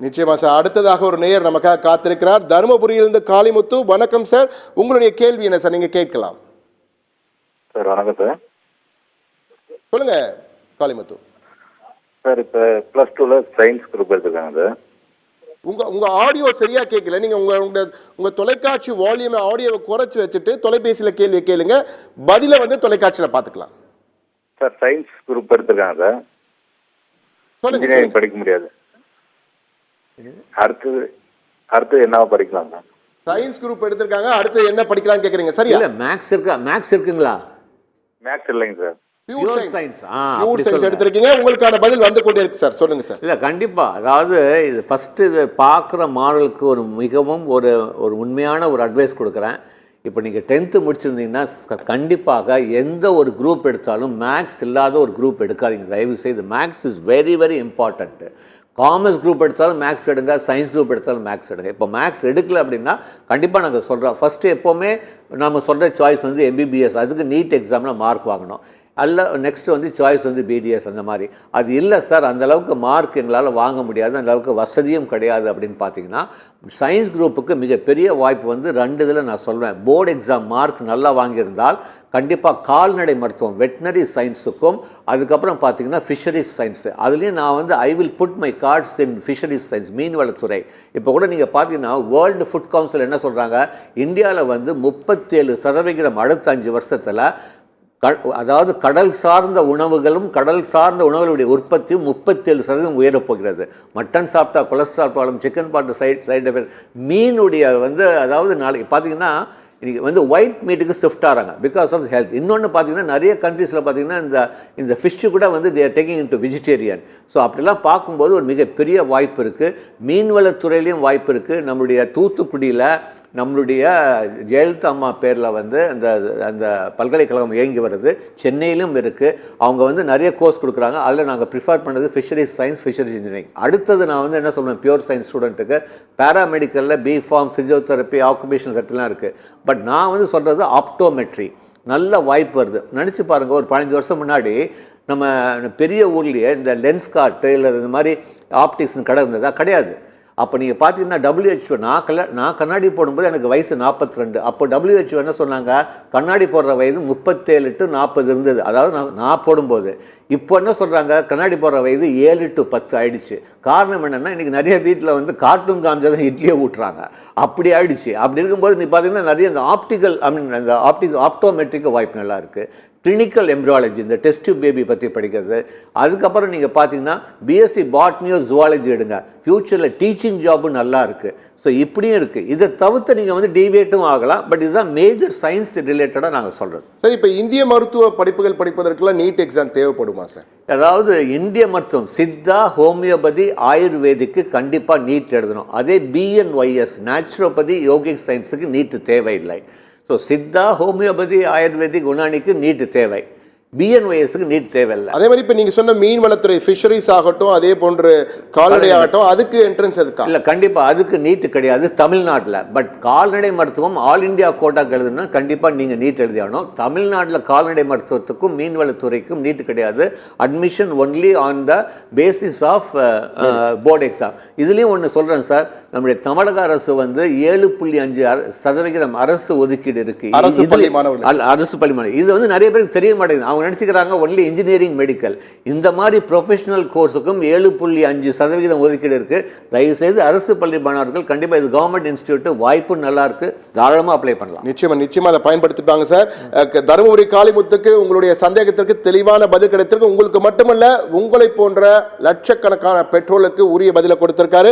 நிச்சயமா சார். அடுத்ததாக ஒரு நேயர் நமக்காக காத்திருக்கிறார். தருமபுரியிலிருந்து காளிமுத்து. வணக்கம் சார், உங்களுடைய கேள்வி என்ன சார்? நீங்க கேட்கலாம் சார். வணக்கம் சார். சொல்லுங்க காளிமுத்து. சார் இப்போ +2ல சயின்ஸ் குரூப் எடுத்துருக்காங்க சார். உங்க ஆடியோ சரியா கேட்கல. நீங்க உங்க தொலைக்காட்சி வால்யூம் ஆடியோவை குறைச்சு வச்சுட்டு தொலைபேசியில கேள்வி கேளுங்க, பதில தொலைக்காட்சியில பாத்துக்கலாம். சார் சயின்ஸ் குரூப் எடுத்துருக்காங்க சார். இன்ஜினியரிங் படிக்க முடியாது. அடுத்து என்ன படிக்கலாம் சார்? சயின்ஸ் குரூப் எடுத்திருக்காங்க, அடுத்து என்ன படிக்கலாம் கேக்குறீங்க? சரியா? இல்ல மேக்ஸ் இருக்கா? மேக்ஸ் இருக்குங்களா? மேக்ஸ் இல்லைங்க சார். பியூர் சயின்ஸ் எடுத்திருக்கீங்க. உங்களுக்கான பதில் வந்து கொண்டே இருக்கு சார். சொல்லுங்க சார். இல்ல கண்டிப்பா, அதாவது இது ஃபர்ஸ்ட் இதை பார்க்குற மாணவர்களுக்கு ஒரு மிகவும் ஒரு உண்மையான ஒரு அட்வைஸ் கொடுக்குறேன். இப்போ நீங்கள் 10th முடிச்சிருந்தீங்கன்னா கண்டிப்பாக எந்த ஒரு குரூப் எடுத்தாலும் மேக்ஸ் இல்லாத ஒரு குரூப் எடுக்காதீங்க தயவு செய்து. Maths is very very important. Commerce group எடுத்தாலும் மேக்ஸ் எடுங்க, சயின்ஸ் குரூப் எடுத்தாலும் மேக்ஸ் எடுங்க. இப்போ மேக்ஸ் எடுக்கல அப்படின்னா கண்டிப்பாக நாங்கள் சொல்கிறோம், ஃபஸ்ட்டு எப்போவுமே நம்ம சொல்கிற சாய்ஸ் MBBS, அதுக்கு நீட் எக்ஸாமில் மார்க் வாங்கணும். அல்ல நெக்ஸ்ட்டு சாய்ஸ் BDS அந்த மாதிரி. அது இல்லை சார், அந்தளவுக்கு மார்க் எங்களால் வாங்க முடியாது, அந்தளவுக்கு வசதியும் கிடையாது அப்படின்னு பார்த்தீங்கன்னா சயின்ஸ் குரூப்புக்கு மிகப்பெரிய வாய்ப்பு 2 இதில் நான் சொல்வேன். போர்டு எக்ஸாம் மார்க் நல்லா வாங்கியிருந்தால் கண்டிப்பாக கால்நடை மருத்துவம் வெட்டினரி சயின்ஸுக்கும், அதுக்கப்புறம் பார்த்தீங்கன்னா ஃபிஷரிஸ் சயின்ஸு, அதுலேயும் நான் I will put my cards in fisheries science, மீன்வளத்துறை. இப்போ கூட நீங்கள் பார்த்தீங்கன்னா வேர்ல்டு ஃபுட் கவுன்சில் என்ன சொல்கிறாங்க, இந்தியாவில் 37% அடுத்த 5 வருஷத்தில் அதாவது கடல் சார்ந்த உணவுகளும் கடல் சார்ந்த உணவுகளுடைய உற்பத்தியும் 37% உயரப்போகிறது. மட்டன் சாப்பிட்டா கொலஸ்ட்ரால் ப்ராப்ளம், சிக்கன் சாப்பிட்ட சைடு எஃபெக்ட், மீனுடைய அதாவது நாளைக்கு பார்த்தீங்கன்னா இன்றைக்கி ஒயிட் மீட்டுக்கு ஷிஃப்ட் ஆகிறாங்க பிகாஸ் ஆஃப் ஹெல்த். இன்னொன்று பார்த்தீங்கன்னா நிறைய கண்ட்ரீஸில் பார்த்தீங்கன்னா இந்த ஃபிஷ்ஷு கூட they are taking into vegetarian. So அப்படிலாம் பார்க்கும்போது ஒரு மிகப்பெரிய வாய்ப்பு இருக்குது. மீன்வளத்துறையிலையும் வாய்ப்பு இருக்குது. நம்மளுடைய தூத்துக்குடியில் நம்மளுடைய ஜெயலலிதா அம்மா பேரில் அந்த பல்கலைக்கழகம் இயங்கி வருது. சென்னையிலும் இருக்குது. அவங்க நிறைய கோர்ஸ் கொடுக்குறாங்க. அதில் நாங்கள் ப்ரிஃபர் பண்ணது ஃபிஷரிஸ் சயின்ஸ், ஃபிஷரிஸ் இன்ஜினியரிங். அடுத்தது நான் என்ன சொல்லுவேன், பியூர் சயின்ஸ் ஸ்டூடெண்ட்டுக்கு பேராமெடிக்கலில் பிஃபார்ம், ஃபிசியோதெரப்பி, ஆக்குபேஷனல் தெரப்பிலாம் இருக்குது. பட் நான் சொல்கிறது ஆப்டோமெட்ரி நல்ல வாய்ப்பு வருது. நினச்சி பாருங்கள், ஒரு 15 வருஷம் முன்னாடி நம்ம பெரிய ஊர்லேயே இந்த லென்ஸ் கார்ட்டு இல்லை இந்த மாதிரி ஆப்டிக்ஸ்னு கடை இருந்ததா? கிடையாது. அப்போ நீங்கள் பார்த்தீங்கன்னா WHO நான் கண்ணாடி போடும்போது எனக்கு வயசு 42. அப்போ WHO என்ன சொன்னாங்க, கண்ணாடி போடுற வயது 37 to 40 இருந்தது, அதாவது நான் போடும்போது. இப்போ என்ன சொல்கிறாங்க, கண்ணாடி போடுற வயது 7 to 10 ஆயிடுச்சு. காரணம் என்னென்னா இன்றைக்கி நிறைய வீட்டில் கார்ட்டூன் காமிச்சா இட்லியை ஊட்டுறாங்க, அப்படி ஆயிடுச்சு. அப்படி இருக்கும்போது நீ பார்த்தீங்கன்னா நிறைய இந்த ஆப்டிக்கல் அந்த ஆப்டோமெட்ரிக்கு வாய்ப்பு நல்லா இருக்குது. கிளினிக்கல் எம்ப்ரியாலஜி, இந்த டெஸ்ட் பேபி பற்றி படிக்கிறது. அதுக்கப்புறம் நீங்கள் பார்த்தீங்கன்னா BSc பாட்னியோ ஜுவாலஜி எடுங்க, ஃப்யூச்சரில் டீச்சிங் ஜாபும் நல்லா இருக்குது. ஸோ இப்படியும் இருக்குது. இதை தவிர்த்து நீங்கள் டிவேட்டும் ஆகலாம். பட் இதுதான் மேஜர் சயின்ஸ் ரிலேட்டடாக நாங்கள் சொல்கிறது. சார், இப்போ இந்திய மருத்துவ படிப்புகள் படிப்பதற்கெல்லாம் நீட் எக்ஸாம் தேவைப்படுமா சார்? அதாவது இந்திய மருத்துவம் சித்தா, ஹோமியோபதி, ஆயுர்வேதிக்கு கண்டிப்பாக நீட் எழுதணும். அதே BNYS நேச்சுரோபதி, யோகிக் சயின்ஸுக்கு நீட்டு தேவையில்லை. ஸோ சித்தா, ஹோமியோபதி, ஆயுர்வேதிக், உனானிக்கு நீட்டு தேவை. BNYSக்கு நீட் தேவையில்லை. அதே மாதிரி இப்போ நீங்கள் சொன்ன மீன் வளத்துறை ஃபிஷரிஸ் ஆகட்டும், அதே போன்று கால்நடை ஆகட்டும், அதுக்கு என்ட்ரன்ஸ் இருக்கா? இல்லை, கண்டிப்பாக அதுக்கு நீட்டு கிடையாது தமிழ்நாட்டில். பட் கால்நடை மருத்துவம் ஆல் இண்டியா கோட்டாக்கு எழுதுனா கண்டிப்பாக நீங்கள் நீட் எழுதியாகணும். தமிழ்நாட்டில் கால்நடை மருத்துவத்துக்கும் மீன்வளத்துறைக்கும் நீட்டு கிடையாது. Admission only on the basis of board exam. இதுலேயும் ஒன்று சொல்கிறேன் சார், நம்முடைய தமிழக அரசு 7.5% அரசு ஒதுக்கீடு இருக்குது. அரசு பள்ளி மாணவர்கள். இது நிறைய பேருக்கு தெரிய மாட்டேங்குது. அவங்க நினச்சிக்கிறாங்க ஒன்லி இன்ஜினியரிங், மெடிக்கல். இந்த மாதிரி ப்ரொஃபஷனல் கோர்ஸுக்கும் 7.5% ஒதுக்கீடு இருக்குது. தயவுசெய்து அரசு பள்ளி மாணவர்கள் கண்டிப்பாக, இது கவர்மெண்ட் இன்ஸ்டியூட், வாய்ப்பு நல்லா இருக்குது, தாராளமாக அப்ளை பண்ணலாம். நிச்சயமா அதை பயன்படுத்திப்பாங்க சார். தருமபுரி காளிமுத்துக்கு உங்களுடைய சந்தேகத்திற்கு தெளிவான பதில் கிடைத்திருக்கு. உங்களுக்கு மட்டுமல்ல, உங்களை போன்ற லட்சக்கணக்கான பெற்றோர்களுக்கு உரிய பதிலை கொடுத்திருக்காரு.